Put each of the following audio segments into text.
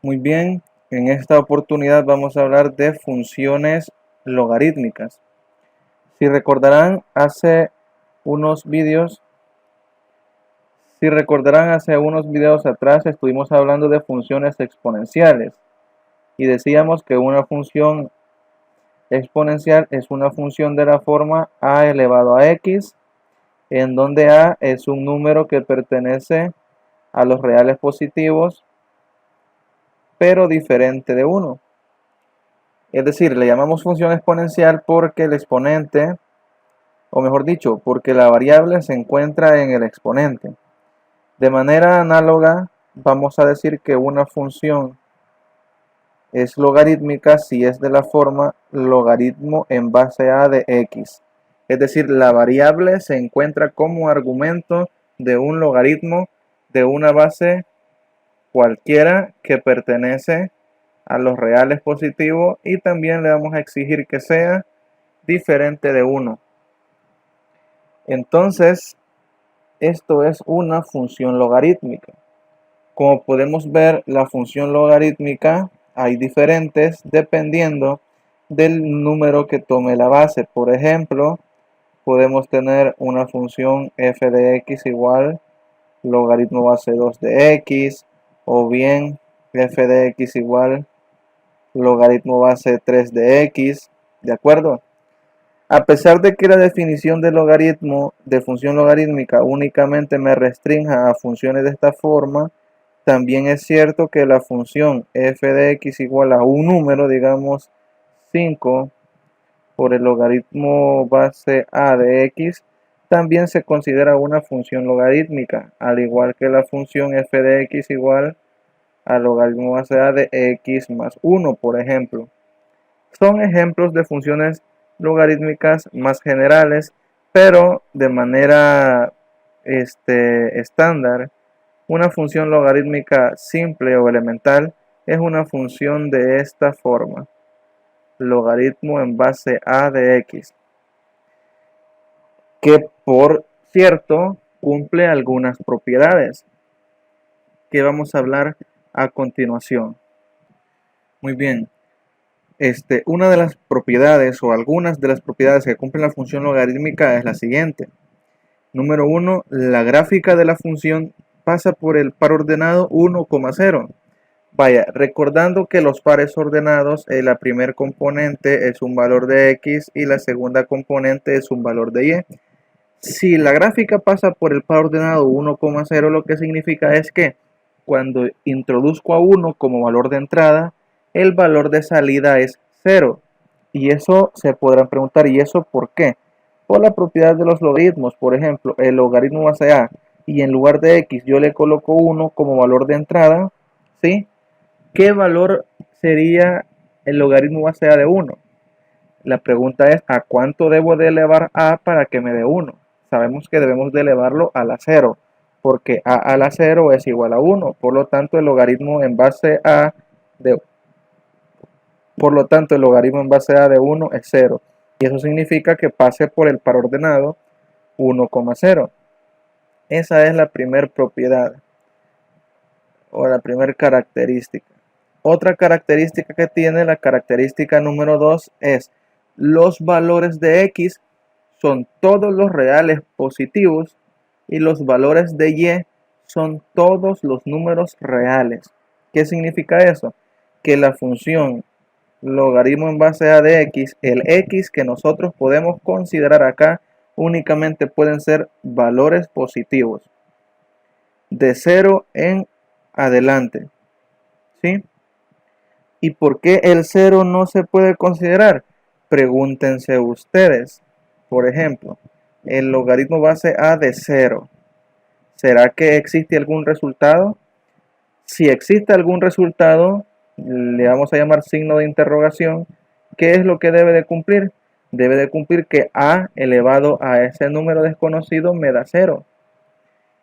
Muy bien, en esta oportunidad vamos a hablar de funciones logarítmicas. Si recordarán unos vídeos, si recordarán hace unos videos atrás estuvimos hablando de funciones exponenciales y decíamos que una función exponencial es una función de la forma a elevado a x, en donde a es un número que pertenece a los reales positivos, pero diferente de 1. Es decir, le llamamos función exponencial porque el exponente, o mejor dicho, porque la variable se encuentra en el exponente. De manera análoga, vamos a decir que una función es logarítmica si es de la forma logaritmo en base a de x. Es decir, la variable se encuentra como argumento de un logaritmo de una base cualquiera que pertenece a los reales positivos, y también le vamos a exigir que sea diferente de 1. Entonces, esto es una función logarítmica. Como podemos ver, la función logarítmica hay diferentes dependiendo del número que tome la base. Por ejemplo, podemos tener una función f de x igual logaritmo base 2 de x, o bien f de x igual logaritmo base 3 de x, ¿de acuerdo? A pesar de que la definición de logaritmo, de función logarítmica, únicamente me restrinja a funciones de esta forma, también es cierto que la función f de x igual a un número, digamos 5 por el logaritmo base a de x, también se considera una función logarítmica, al igual que la función f de x igual al logaritmo base a de x más 1, por ejemplo. Son ejemplos de funciones logarítmicas más generales, pero de manera estándar, una función logarítmica simple o elemental es una función de esta forma: logaritmo en base a de x, que por cierto cumple algunas propiedades que vamos a hablar a continuación. Muy bien. Una de las propiedades o algunas de las propiedades que cumple la función logarítmica es la siguiente. Número 1, la gráfica de la función pasa por el par ordenado 1,0. Vaya, recordando que los pares ordenados, la primer componente es un valor de x y la segunda componente es un valor de y. Si la gráfica pasa por el par ordenado 1,0, lo que significa es que cuando introduzco a 1 como valor de entrada, el valor de salida es 0. Y eso se podrán preguntar, ¿y eso por qué? Por la propiedad de los logaritmos. Por ejemplo, el logaritmo base a, y en lugar de x yo le coloco 1 como valor de entrada, ¿sí? ¿Qué valor sería el logaritmo base a de 1? La pregunta es, ¿a cuánto debo de elevar a para que me dé 1? Sabemos que debemos de elevarlo a la 0, porque a la 0 es igual a 1. Por lo tanto, el logaritmo en base a de de 1 es 0. Y eso significa que pase por el par ordenado 1,0. Esa es la primera propiedad o la primera característica. Otra característica que tiene, la característica número 2, es los valores de x son todos los reales positivos y los valores de y son todos los números reales. ¿Qué significa eso? Que la función logaritmo en base a de x, el x que nosotros podemos considerar acá, únicamente pueden ser valores positivos de 0 en adelante, ¿sí? ¿Y por qué el 0 no se puede considerar? Pregúntense ustedes. Por ejemplo, el logaritmo base a de 0. ¿Será que existe algún resultado? Si existe algún resultado, le vamos a llamar signo de interrogación. ¿Qué es lo que debe de cumplir? Debe de cumplir que a elevado a ese número desconocido me da 0.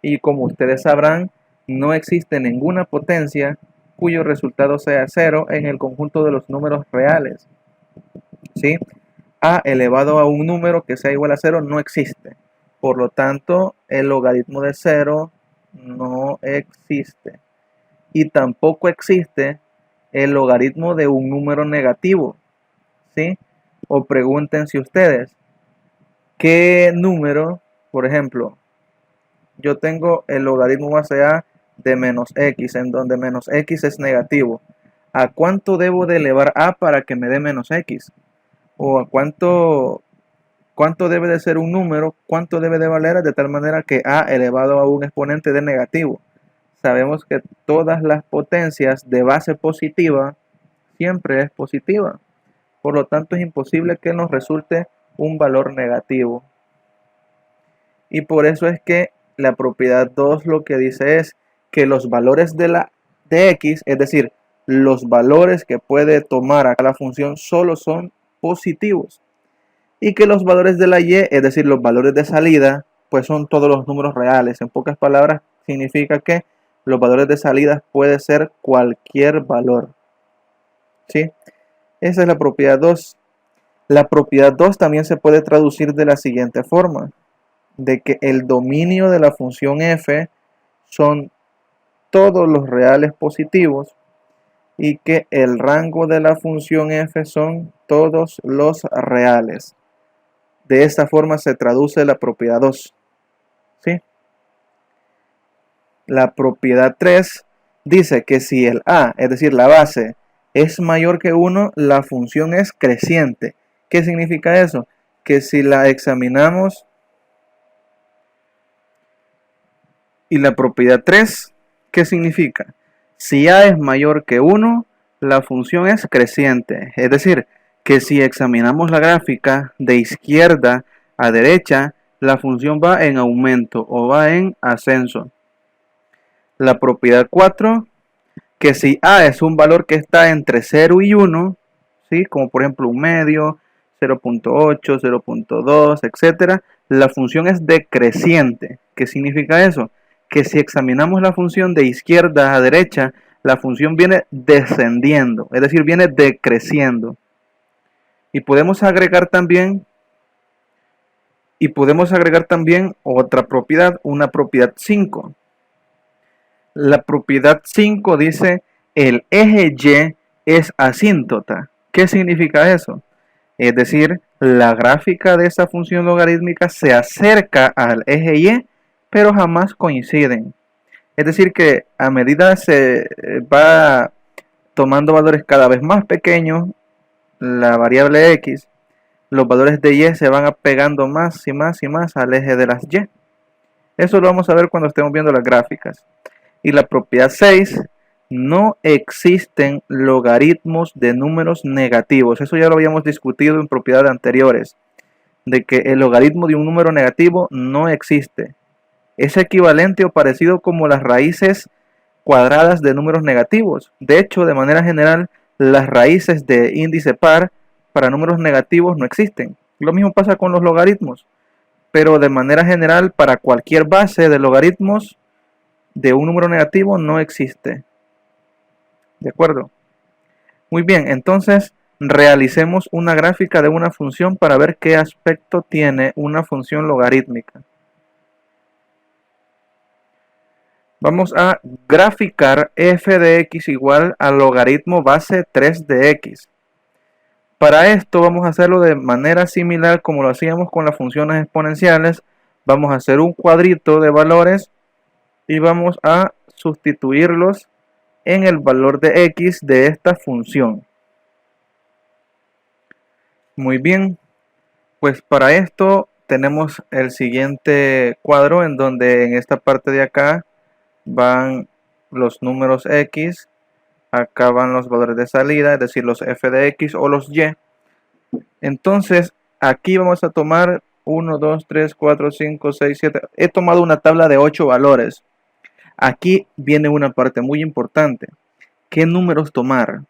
Y como ustedes sabrán, no existe ninguna potencia cuyo resultado sea 0 en el conjunto de los números reales, ¿sí? A elevado a un número que sea igual a 0 no existe. Por lo tanto, el logaritmo de 0 no existe. Y tampoco existe el logaritmo de un número negativo, ¿sí? O pregúntense ustedes, ¿qué número, por ejemplo, yo tengo el logaritmo base a de menos x, en donde menos x es negativo? ¿A cuánto debo de elevar a para que me dé menos x? ¿O a cuánto debe de ser un número? ¿Cuánto debe de valer de tal manera que a elevado a un exponente de negativo? Sabemos que todas las potencias de base positiva siempre es positiva. Por lo tanto, es imposible que nos resulte un valor negativo. Y por eso es que la propiedad 2 lo que dice es que los valores de x, es decir, los valores que puede tomar acá la función, solo son positivos. Y que los valores de la y, es decir, los valores de salida, pues son todos los números reales. En pocas palabras, significa que los valores de salida puede ser cualquier valor. ¿Sí? Esa es la propiedad 2. La propiedad 2 también se puede traducir de la siguiente forma: de que el dominio de la función f son todos los reales positivos y que el rango de la función f son todos los reales. De esta forma se traduce la propiedad 2. ¿Sí? La propiedad 3 dice que si el a, es decir, la base, es mayor que 1, la función es creciente. ¿Qué significa eso? Que si la examinamos, y la propiedad 3, ¿qué significa? Si a es mayor que 1, la función es creciente. Es decir, que si examinamos la gráfica de izquierda a derecha, la función va en aumento o va en ascenso. La propiedad 4, que si a es un valor que está entre 0 y 1, ¿sí? Como por ejemplo un medio, 0.8, 0.2, etc., la función es decreciente. ¿Qué significa eso? Que si examinamos la función de izquierda a derecha, la función viene descendiendo, es decir, viene decreciendo. Y podemos agregar también otra propiedad, una propiedad 5. La propiedad 5 dice el eje y es asíntota. ¿Qué significa eso? Es decir, la gráfica de esa función logarítmica se acerca al eje y, pero jamás coinciden. Es decir, que a medida se va tomando valores cada vez más pequeños, la variable x, los valores de y se van apegando más y más y más al eje de las y. Eso lo vamos a ver cuando estemos viendo las gráficas. Y la propiedad 6, no existen logaritmos de números negativos. Eso ya lo habíamos discutido en propiedades anteriores, de que el logaritmo de un número negativo no existe. Es equivalente o parecido como las raíces cuadradas de números negativos. De hecho, de manera general, las raíces de índice par para números negativos no existen. Lo mismo pasa con los logaritmos, pero de manera general, para cualquier base de logaritmos de un número negativo no existe. ¿De acuerdo? Muy bien, entonces realicemos una gráfica de una función para ver qué aspecto tiene una función logarítmica. Vamos a graficar f de x igual al logaritmo base 3 de x. Para esto vamos a hacerlo de manera similar como lo hacíamos con las funciones exponenciales. Vamos a hacer un cuadrito de valores y vamos a sustituirlos en el valor de x de esta función. Muy bien, pues para esto tenemos el siguiente cuadro en donde en esta parte de acá van los números x, acá van los valores de salida, es decir, los f de x o los y. Entonces aquí vamos a tomar 1, 2, 3, 4, 5, 6, 7. He tomado una tabla de 8 valores. Aquí viene una parte muy importante. ¿Qué números tomar?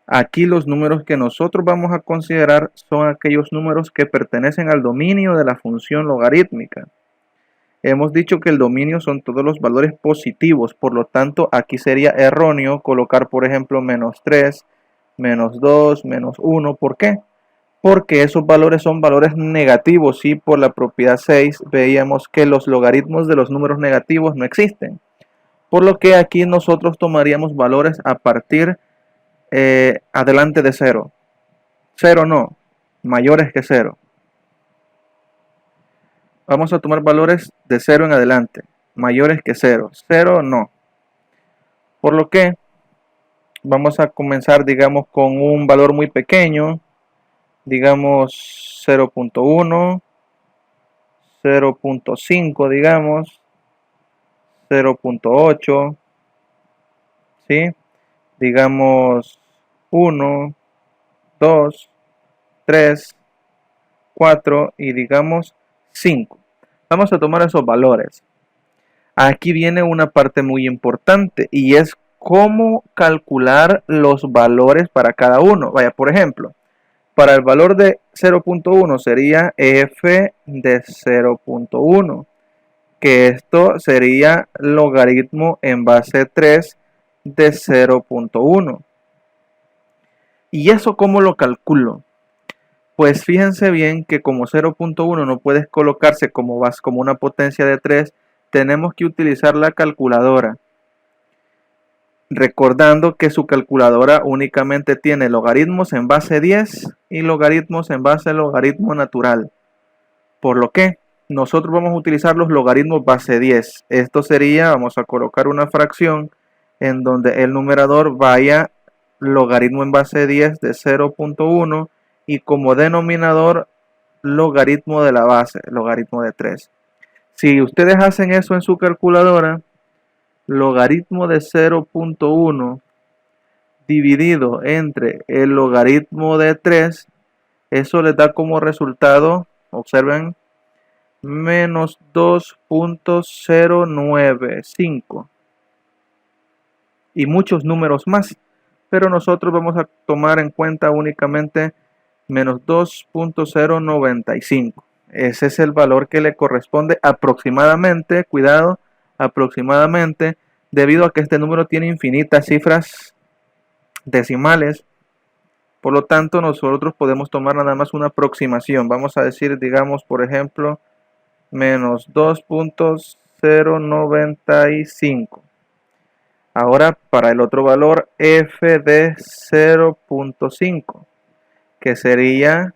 Aquí los números que nosotros vamos a considerar son aquellos números que pertenecen al dominio de la función logarítmica. Hemos dicho que el dominio son todos los valores positivos, por lo tanto aquí sería erróneo colocar, por ejemplo, menos 3, menos 2, menos 1. ¿Por qué? Porque esos valores son valores negativos y por la propiedad 6 veíamos que los logaritmos de los números negativos no existen. Por lo que aquí nosotros tomaríamos valores a partir adelante de 0. 0 no, mayores que 0. Vamos a tomar valores de 0 en adelante, mayores que 0. 0 no. Por lo que vamos a comenzar, digamos, con un valor muy pequeño, digamos 0.1, 0.5, digamos, 0.8, ¿sí? Digamos 1, 2, 3, 4 y digamos 5. Vamos a tomar esos valores. Aquí viene una parte muy importante y es cómo calcular los valores para cada uno. Vaya, por ejemplo, para el valor de 0.1 sería f de 0.1, que esto sería logaritmo en base 3 de 0.1. ¿Y eso cómo lo calculo? Pues fíjense bien que como 0.1 no puedes colocarse como una potencia de 3, tenemos que utilizar la calculadora. Recordando que su calculadora únicamente tiene logaritmos en base 10 y logaritmos en base logaritmo natural. Por lo que nosotros vamos a utilizar los logaritmos base 10. Esto sería, vamos a colocar una fracción en donde el numerador vaya logaritmo en base 10 de 0.1 y como denominador logaritmo de la base, logaritmo de 3. Si ustedes hacen eso en su calculadora, logaritmo de 0.1 dividido entre el logaritmo de 3, eso les da como resultado, observen, menos 2.095 y muchos números más, pero nosotros vamos a tomar en cuenta únicamente menos 2.095. Ese es el valor que le corresponde aproximadamente, cuidado, aproximadamente, debido a que este número tiene infinitas cifras decimales. Por lo tanto, nosotros podemos tomar nada más una aproximación. Vamos a decir, digamos, por ejemplo, menos 2.095. Ahora, para el otro valor, f de 0.5, que sería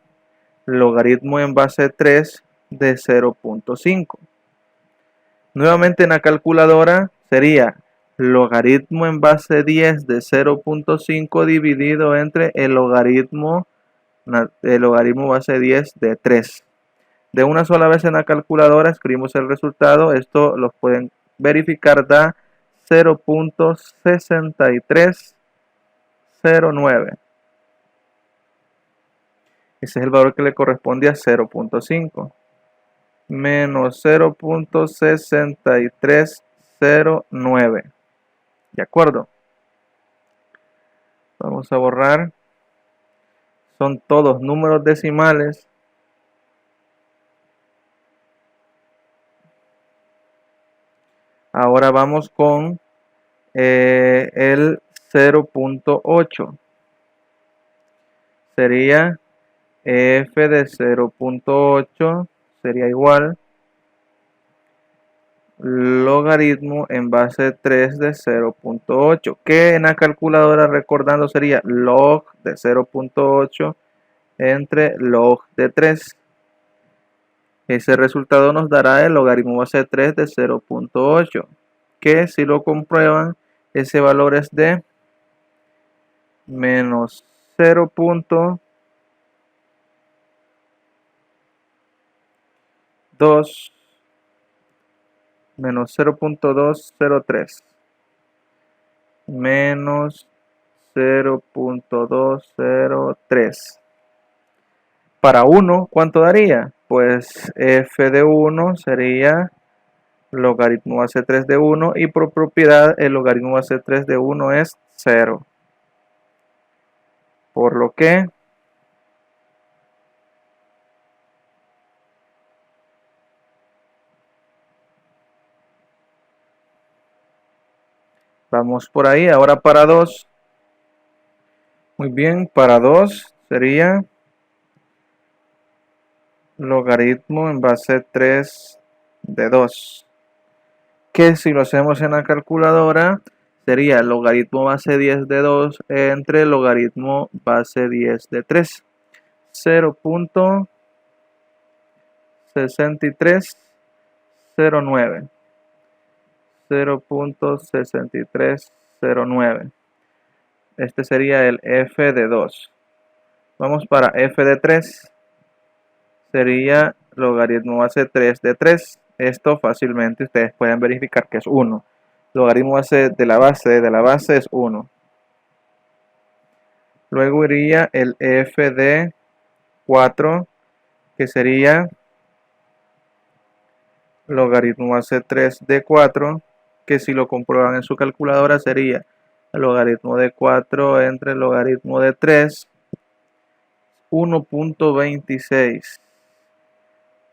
logaritmo en base 3 de 0.5. Nuevamente en la calculadora sería logaritmo en base 10 de 0.5 dividido entre el logaritmo base 10 de 3. De una sola vez en la calculadora escribimos el resultado. Esto lo pueden verificar, da 0.6309. Ese es el valor que le corresponde a 0.5. Menos 0.6309. ¿De acuerdo? Vamos a borrar. Son todos números decimales. Ahora vamos con el 0.8. Sería f de 0.8 sería igual logaritmo en base 3 de 0.8, que en la calculadora, recordando, sería log de 0.8 entre log de 3. Ese resultado nos dará el logaritmo base 3 de 0.8, que si lo comprueban, ese valor es de menos 0.2 menos 0.203 menos 0.203. Para 1, ¿cuánto daría? Pues f de 1 sería logaritmo base 3 de 1 y por propiedad el logaritmo base 3 de 1 es 0. Por lo que vamos por ahí. Ahora para 2. Muy bien, para 2 sería logaritmo en base 3 de 2. que si lo hacemos en la calculadora sería logaritmo base 10 de 2 entre logaritmo base 10 de 3. 0.6309. 0.6309. Este sería el f de 2. Vamos para f de 3. Sería logaritmo base 3 de 3. Esto fácilmente ustedes pueden verificar que es 1. Logaritmo base de la base es 1. Luego iría el f de 4, que sería logaritmo base 3 de 4, que si lo comprueban en su calculadora sería el logaritmo de 4 entre el logaritmo de 3, 1.26.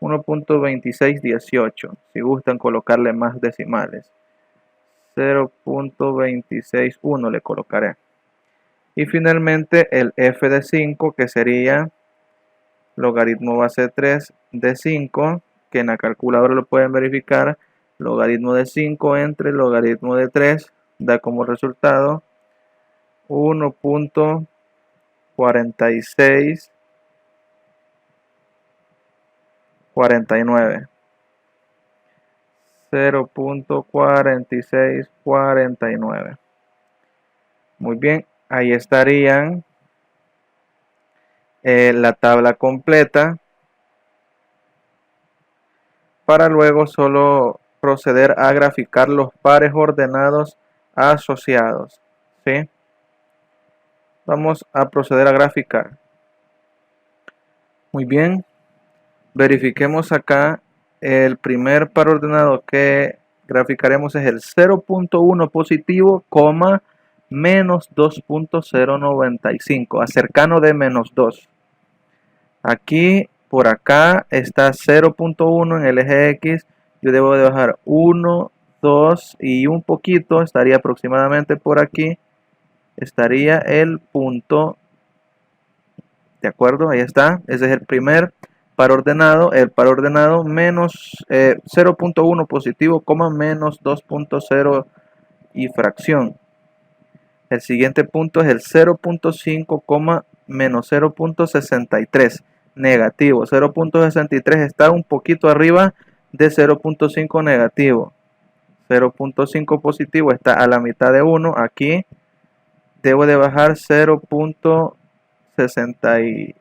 1.2618, si gustan colocarle más decimales. 0.261 le colocaré. Y finalmente el f de 5, que sería logaritmo base 3 de 5, que en la calculadora lo pueden verificar. Logaritmo de 5 entre logaritmo de 3 da como resultado 1.4649. 0.4649. Muy bien, ahí estarían la tabla completa, para luego solo proceder a graficar los pares ordenados asociados, ¿sí? Vamos a proceder a graficar. Muy bien, verifiquemos acá. El primer par ordenado que graficaremos es el 0.1 positivo, menos 2.095, acercano de menos 2. Aquí, por acá, está 0.1 en el eje X. Yo debo de bajar 1, 2 y un poquito, estaría aproximadamente por aquí. Estaría el punto, ¿de acuerdo? Ahí está, ese es el primer par ordenado. El par ordenado menos 0.1 positivo, menos 2.0 y fracción. El siguiente punto es el 0.5, menos 0.63 negativo. 0.63 está un poquito arriba de 0.5 negativo. 0.5 positivo está a la mitad de 1. Aquí debo de bajar 0.63.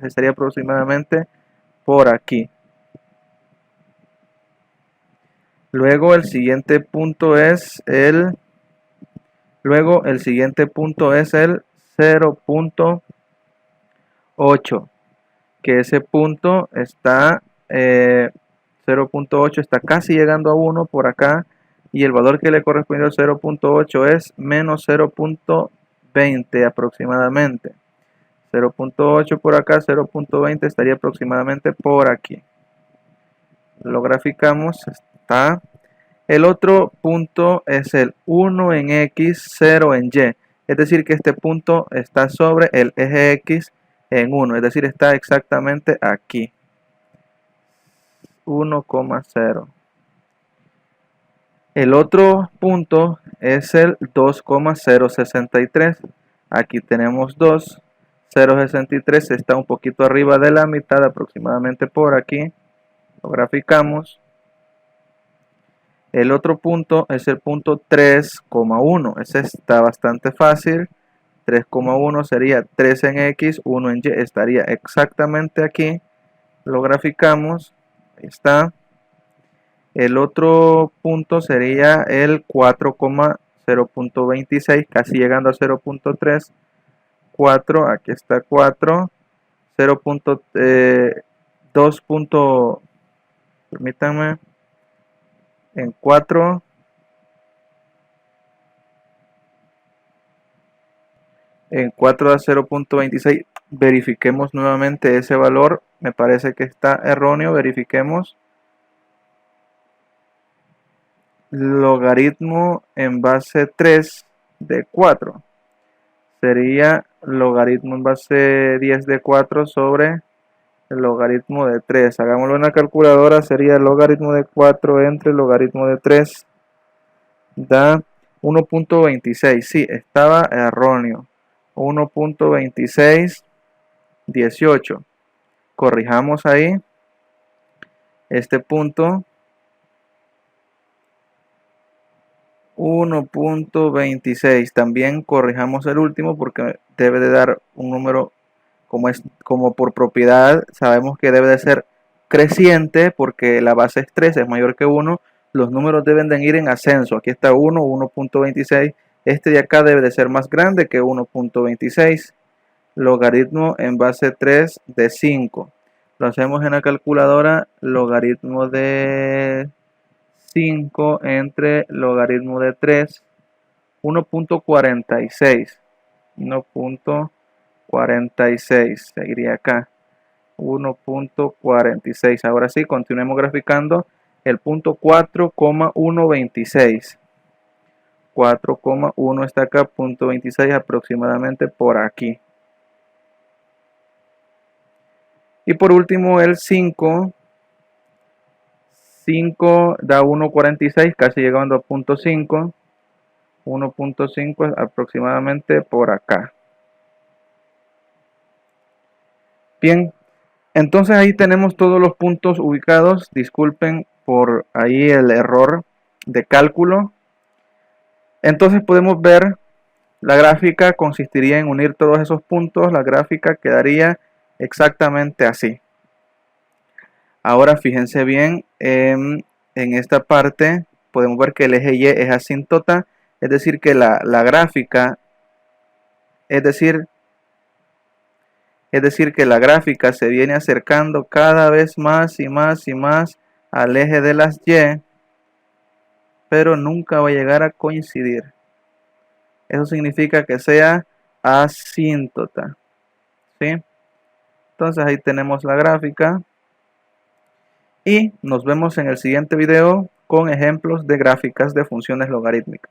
Estaría aproximadamente por aquí. Luego el siguiente punto es el 0.8, que ese punto está 0.8 está casi llegando a 1 por acá, y el valor que le corresponde al 0.8 es menos 0.20 aproximadamente. 0.8 por acá, 0.20 estaría aproximadamente por aquí. Lo graficamos, está. El otro punto es el 1 en X, 0 en Y. Es decir, que este punto está sobre el eje X en 1. Es decir, está exactamente aquí. 1,0. El otro punto es el 2,063. Aquí tenemos 2. 0,63 está un poquito arriba de la mitad, aproximadamente por aquí. Lo graficamos. El otro punto es el punto 3,1. Ese está bastante fácil. 3,1 sería 3 en X, 1 en Y. Estaría exactamente aquí. Lo graficamos. Ahí está. El otro punto sería el 4,0.26, casi llegando a 0.3. 4, aquí está 4. 0.2. Permítanme. En 4. En 4 a 0.26. Verifiquemos nuevamente ese valor. Me parece que está erróneo. Verifiquemos. Logaritmo en base 3 de 4. Sería logaritmo en base 10 de 4 sobre el logaritmo de 3. Hagámoslo en la calculadora, sería el logaritmo de 4 entre el logaritmo de 3. Da 1.26. Sí, estaba erróneo. 1.2618. Corrijamos ahí este punto. 1.26. También corrijamos el último porque debe de dar un número como por propiedad. Sabemos que debe de ser creciente porque la base es 3, es mayor que 1. Los números deben de ir en ascenso. Aquí está 1, 1.26. Este de acá debe de ser más grande que 1.26. Logaritmo en base 3 de 5. Lo hacemos en la calculadora. Logaritmo de 5 entre logaritmo de 3, 1.46. 1.46 seguiría acá. 1.46. Ahora sí, continuemos graficando el punto 4,126. 4,1 está acá, punto 26 aproximadamente por aquí. Y por último el 5. 5 da 1.46, casi llegando a punto 5. 1.5 aproximadamente por acá. Bien, entonces ahí tenemos todos los puntos ubicados. Disculpen por ahí el error de cálculo. Entonces podemos ver la gráfica consistiría en unir todos esos puntos. La gráfica quedaría exactamente así. Ahora fíjense bien, en esta parte podemos ver que el eje Y es asíntota, es decir que la gráfica, es decir que la gráfica se viene acercando cada vez más y más y más al eje de las Y, pero nunca va a llegar a coincidir. Eso significa que sea asíntota, ¿sí? Entonces ahí tenemos la gráfica. Y nos vemos en el siguiente video con ejemplos de gráficas de funciones logarítmicas.